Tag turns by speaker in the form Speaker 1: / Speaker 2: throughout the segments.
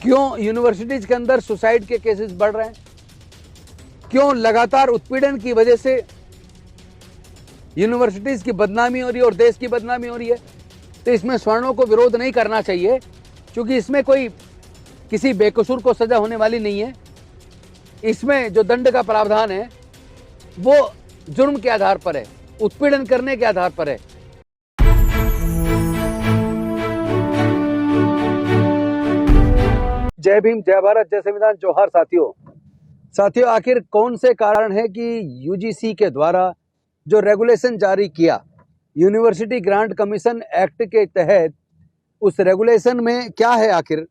Speaker 1: क्यों यूनिवर्सिटीज के अंदर सुसाइड के केसेस बढ़ रहे हैं? क्यों लगातार उत्पीड़न की वजह से यूनिवर्सिटीज की बदनामी हो रही है और देश की बदनामी हो रही है? तो इसमें स्वर्णों को विरोध नहीं करना चाहिए, क्योंकि इसमें कोई किसी बेकसूर को सजा होने वाली नहीं है। इसमें जो दंड का प्रावधान है वो जुर्म के आधार पर है, उत्पीड़न करने के आधार पर है। जय भीम, जय भारत, जय संविधान, जोहार साथियों, आखिर कौन से कारण है कि यूजीसी के द्वारा जो रेगुलेशन जारी किया यूनिवर्सिटी ग्रांट कमीशन एक्ट के तहत, उस रेगुलेशन में क्या है आखिर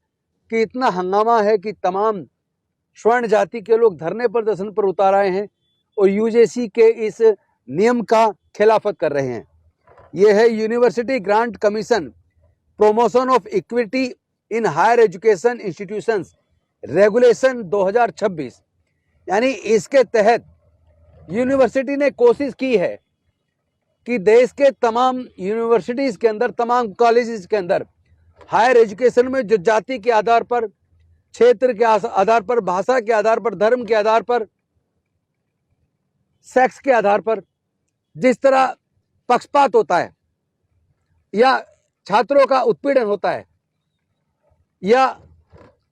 Speaker 1: कि इतना हंगामा है कि तमाम स्वर्ण जाति के लोग धरने प्रदर्शन पर उतार आए हैं और यूजीसी के इस नियम का खिलाफत कर रहे हैं। यह है university grant commission promotion of equity in higher education institutions regulation 2026। यानी इसके तहत यूनिवर्सिटी ने कोशिश की है कि देश के तमाम यूनिवर्सिटीज के अंदर, तमाम कॉलेजेस के अंदर हायर एजुकेशन में जो जाति के आधार पर, क्षेत्र के आधार पर, भाषा के आधार पर, धर्म के आधार पर, सेक्स के आधार पर जिस तरह पक्षपात होता है या छात्रों का उत्पीड़न होता है या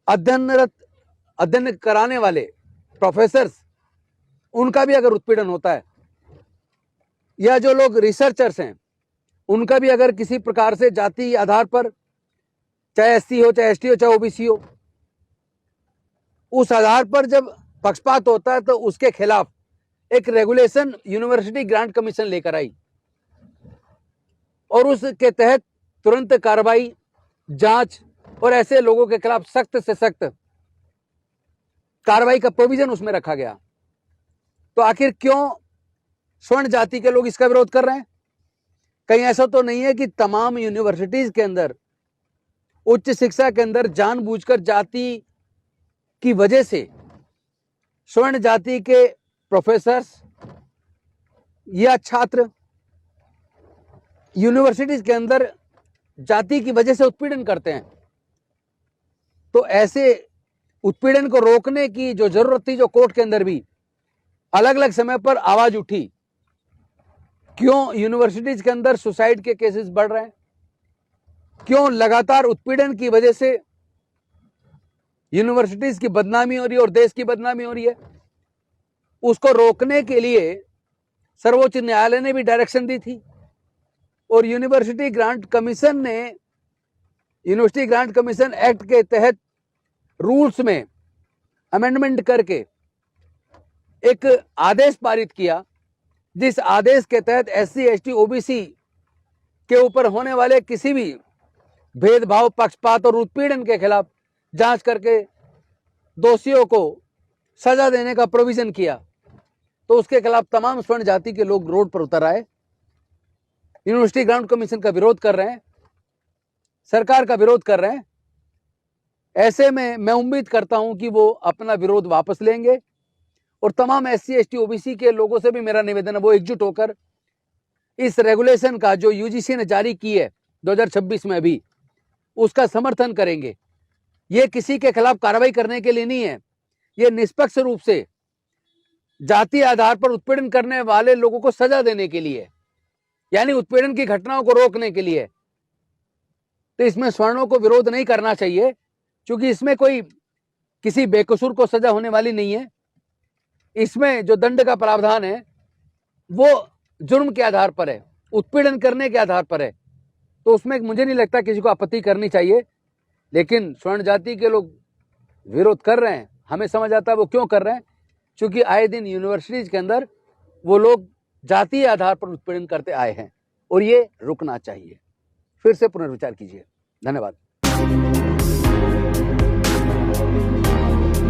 Speaker 1: अध्ययन कराने वाले प्रोफेसर्स, उनका भी अगर उत्पीड़न होता है, या जो लोग रिसर्चर्स हैं उनका भी अगर किसी प्रकार से जाति आधार पर, चाहे एससी हो, चाहे एसटी हो, चाहे ओबीसी हो, उस आधार पर जब पक्षपात होता है तो उसके खिलाफ एक रेगुलेशन यूनिवर्सिटी ग्रांट कमीशन लेकर आई और उसके तहत तुरंत कार्रवाई, जांच और ऐसे लोगों के खिलाफ सख्त से सख्त कार्रवाई का प्रोविजन उसमें रखा गया। तो आखिर क्यों स्वर्ण जाति के लोग इसका विरोध कर रहे हैं? कहीं ऐसा तो नहीं है कि तमाम यूनिवर्सिटीज के अंदर, उच्च शिक्षा के अंदर जानबूझकर जाति की वजह से स्वर्ण जाति के प्रोफेसर्स या छात्र यूनिवर्सिटीज के अंदर जाति की वजह से उत्पीड़न करते हैं? तो ऐसे उत्पीड़न को रोकने की जो जरूरत थी, जो कोर्ट के अंदर भी अलग अलग समय पर आवाज उठी, क्यों यूनिवर्सिटीज के अंदर सुसाइड के केसेस बढ़ रहे हैं? क्यों लगातार उत्पीड़न की वजह से यूनिवर्सिटीज की बदनामी हो रही है और देश की बदनामी हो रही है? उसको रोकने के लिए सर्वोच्च न्यायालय ने भी डायरेक्शन दी थी और यूनिवर्सिटी ग्रांट कमीशन ने यूनिवर्सिटी ग्रांट कमीशन एक्ट के तहत रूल्स में अमेंडमेंट करके एक आदेश पारित किया, जिस आदेश के तहत एससी, एसटी, ओबीसी के ऊपर होने वाले किसी भी भेदभाव, पक्षपात और उत्पीड़न के खिलाफ जांच करके दोषियों को सजा देने का प्रोविजन किया। तो उसके खिलाफ तमाम स्वर्ण जाति के लोग रोड पर उतर आए, यूनिवर्सिटी ग्रांट कमीशन का विरोध कर रहे हैं, सरकार का विरोध कर रहे हैं। ऐसे में मैं उम्मीद करता हूं कि वो अपना विरोध वापस लेंगे और तमाम एससी, एसटी, ओबीसी के लोगों से भी मेरा निवेदन है वो एकजुट होकर इस रेगुलेशन का जो यूजीसी ने जारी की है 2026 में अभी, उसका समर्थन करेंगे। ये किसी के खिलाफ कार्रवाई करने के लिए नहीं है, ये निष्पक्ष रूप से जाति आधार पर उत्पीड़न करने वाले लोगों को सजा देने के लिए, यानी उत्पीड़न की घटनाओं को रोकने के लिए। तो इसमें स्वर्णों को विरोध नहीं करना चाहिए, क्योंकि इसमें कोई किसी बेकसूर को सजा होने वाली नहीं है। इसमें जो दंड का प्रावधान है वो जुर्म के आधार पर है, उत्पीड़न करने के आधार पर है। तो उसमें मुझे नहीं लगता किसी को आपत्ति करनी चाहिए, लेकिन स्वर्ण जाति के लोग विरोध कर रहे हैं। हमें समझ आता है वो क्यों कर रहे हैं, क्योंकि आए दिन यूनिवर्सिटीज के अंदर वो लोग जातीय आधार पर उत्पीड़न करते आए हैं और ये रुकना चाहिए। फिर से पुनर्विचार कीजिए। धन्यवाद।